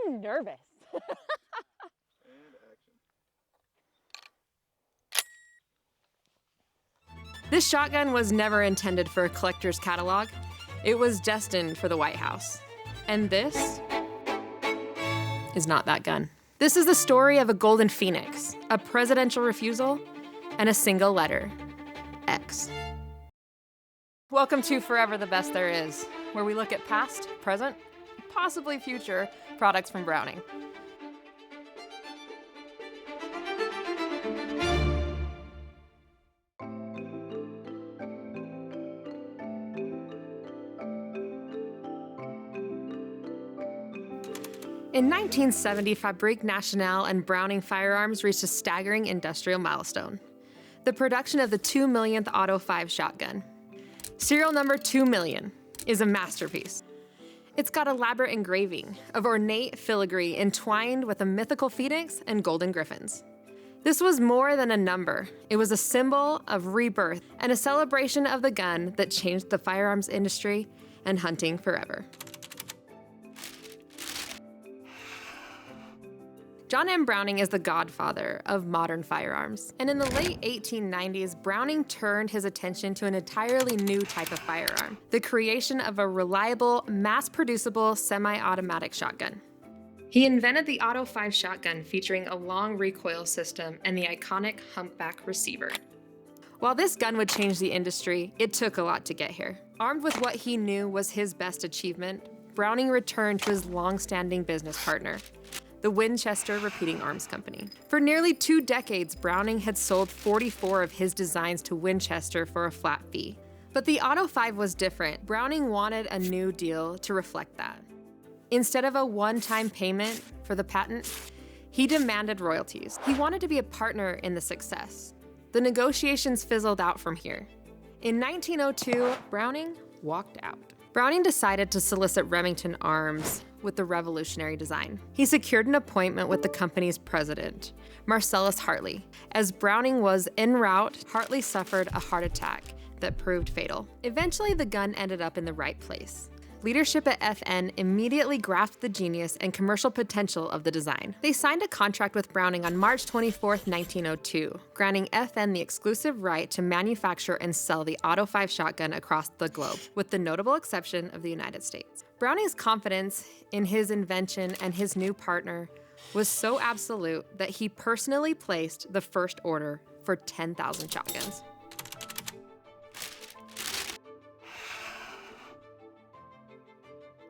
I'm nervous. And action. This shotgun was never intended for a collector's catalog. It was destined for the White House. And this is not that gun. This is the story of a golden phoenix, a presidential refusal, and a single letter, X. Welcome to Forever the Best There Is, where we look at past, present, possibly future products from Browning. In 1970, Fabrique Nationale and Browning Firearms reached a staggering industrial milestone: the production of the 2 millionth Auto 5 shotgun. Serial number 2 million is a masterpiece. It's got elaborate engraving of ornate filigree entwined with a mythical phoenix and golden griffins. This was more than a number. It was a symbol of rebirth and a celebration of the gun that changed the firearms industry and hunting forever. John M. Browning is the godfather of modern firearms, and in the late 1890s, Browning turned his attention to an entirely new type of firearm: the creation of a reliable, mass-producible semi-automatic shotgun. He invented the Auto 5 shotgun, featuring a long recoil system and the iconic humpback receiver. While this gun would change the industry, it took a lot to get here. Armed with what he knew was his best achievement, Browning returned to his long-standing business partner, the Winchester Repeating Arms Company. For nearly 2 decades, Browning had sold 44 of his designs to Winchester for a flat fee. But the Auto 5 was different. Browning wanted a new deal to reflect that. Instead of a one-time payment for the patent, he demanded royalties. He wanted to be a partner in the success. The negotiations fizzled out from here. In 1902, Browning walked out. Browning decided to solicit Remington Arms with the revolutionary design. He secured an appointment with the company's president, Marcellus Hartley. As Browning was en route, Hartley suffered a heart attack that proved fatal. Eventually, the gun ended up in the right place. Leadership at FN immediately grasped the genius and commercial potential of the design. They signed a contract with Browning on March 24, 1902, granting FN the exclusive right to manufacture and sell the Auto 5 shotgun across the globe, with the notable exception of the United States. Browning's confidence in his invention and his new partner was so absolute that he personally placed the first order for 10,000 shotguns.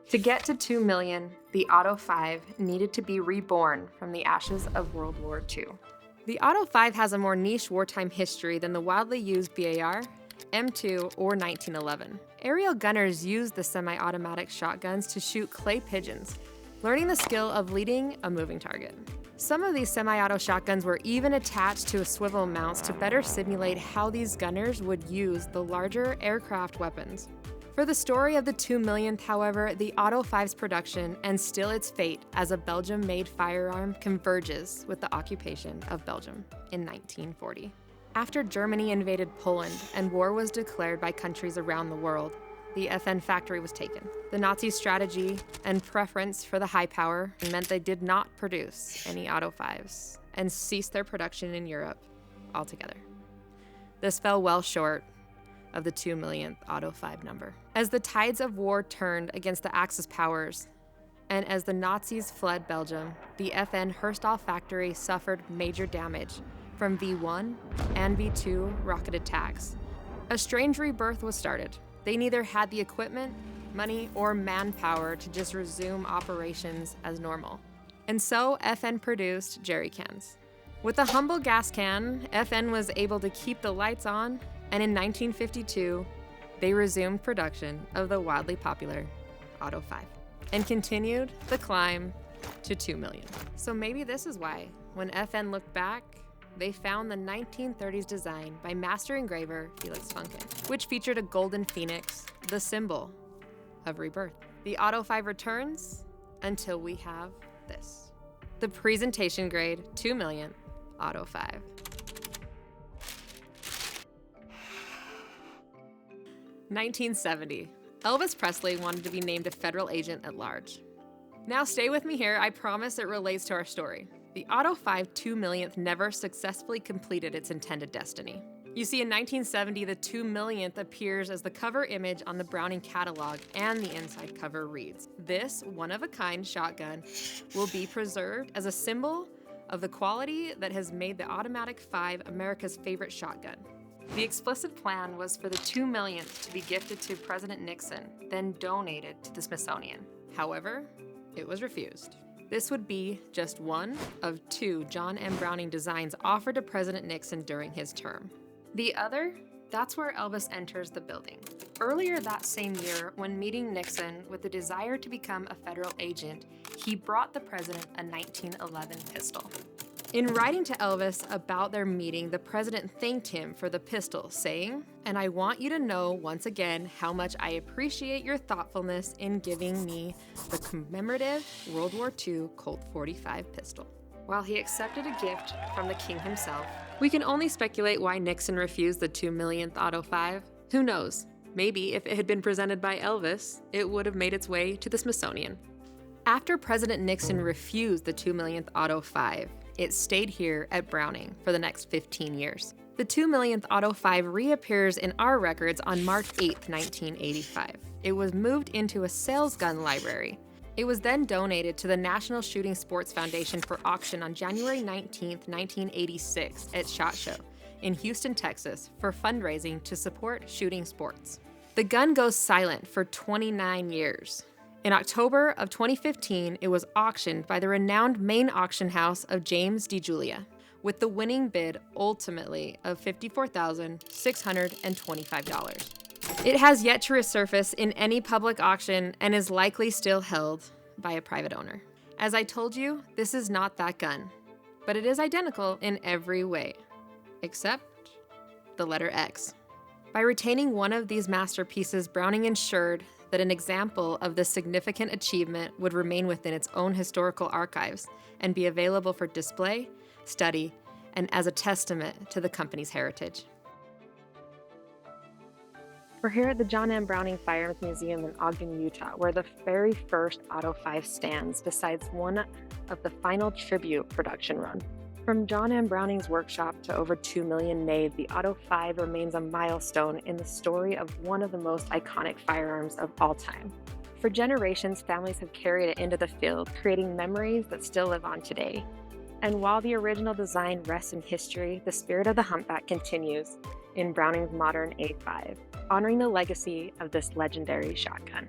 To get to 2 million, the Auto 5 needed to be reborn from the ashes of World War II. The Auto 5 has a more niche wartime history than the wildly used BAR, M2, or 1911. Aerial gunners used the semi-automatic shotguns to shoot clay pigeons, learning the skill of leading a moving target. Some of these semi-auto shotguns were even attached to swivel mounts to better simulate how these gunners would use the larger aircraft weapons. For the story of the 2 millionth, however, the Auto 5's production, and still its fate as a Belgium-made firearm, converges with the occupation of Belgium in 1940. After Germany invaded Poland and war was declared by countries around the world, the FN factory was taken. The Nazi strategy and preference for the high power meant they did not produce any Auto 5s and ceased their production in Europe altogether. This fell well short of the 2 millionth Auto 5 number. As the tides of war turned against the Axis powers, and as the Nazis fled Belgium, the FN Herstal factory suffered major damage from V1 and V2 rocket attacks. A strange rebirth was started. They neither had the equipment, money, or manpower to just resume operations as normal. And so FN produced jerry cans. With a humble gas can, FN was able to keep the lights on, and in 1952, they resumed production of the wildly popular Auto 5 and continued the climb to 2 million. So maybe this is why, when FN looked back, they found the 1930s design by master engraver Felix Funken, which featured a golden phoenix, the symbol of rebirth. The Auto 5 returns until we have this: the presentation grade 2 million Auto 5. (1970) Elvis Presley wanted to be named a federal agent at large. Now stay with me here, I promise it relates to our story. The Auto 5 2 millionth never successfully completed its intended destiny. You see, in 1970, the 2 millionth appears as the cover image on the Browning catalog, and the inside cover reads, "This one-of-a-kind shotgun will be preserved as a symbol of the quality that has made the Automatic 5 America's favorite shotgun." The explicit plan was for the 2 millionth to be gifted to President Nixon, then donated to the Smithsonian. However, it was refused. This would be just one of 2 John M. Browning designs offered to President Nixon during his term. The other, that's where Elvis enters the building. Earlier that same year, when meeting Nixon with the desire to become a federal agent, he brought the president a 1911 pistol. In writing to Elvis about their meeting, the president thanked him for the pistol, saying, "And I want you to know once again how much I appreciate your thoughtfulness in giving me the commemorative World War II Colt 45 pistol." While he accepted a gift from the king himself, we can only speculate why Nixon refused the 2 millionth Auto 5. Who knows? Maybe if it had been presented by Elvis, it would have made its way to the Smithsonian. After President Nixon refused the 2 millionth Auto 5, it stayed here at Browning for the next 15 years. The 2 millionth Auto 5 reappears in our records on March 8, 1985. It was moved into a sales gun library. It was then donated to the National Shooting Sports Foundation for auction on January 19, 1986 at SHOT Show in Houston, Texas for fundraising to support shooting sports. The gun goes silent for 29 years. In October of 2015, it was auctioned by the renowned Maine auction house of James D. Julia, with the winning bid ultimately of $54,625. It has yet to resurface in any public auction and is likely still held by a private owner. As I told you, this is not that gun, but it is identical in every way, except the letter X. By retaining one of these masterpieces, Browning ensured that an example of this significant achievement would remain within its own historical archives and be available for display, study, and as a testament to the company's heritage. We're here at the John M. Browning Firearms Museum in Ogden, Utah, where the very first Auto 5 stands besides one of the final tribute production run. From John M. Browning's workshop to over 2 million made, the Auto 5 remains a milestone in the story of one of the most iconic firearms of all time. For generations, families have carried it into the field, creating memories that still live on today. And while the original design rests in history, the spirit of the humpback continues in Browning's modern A5, honoring the legacy of this legendary shotgun.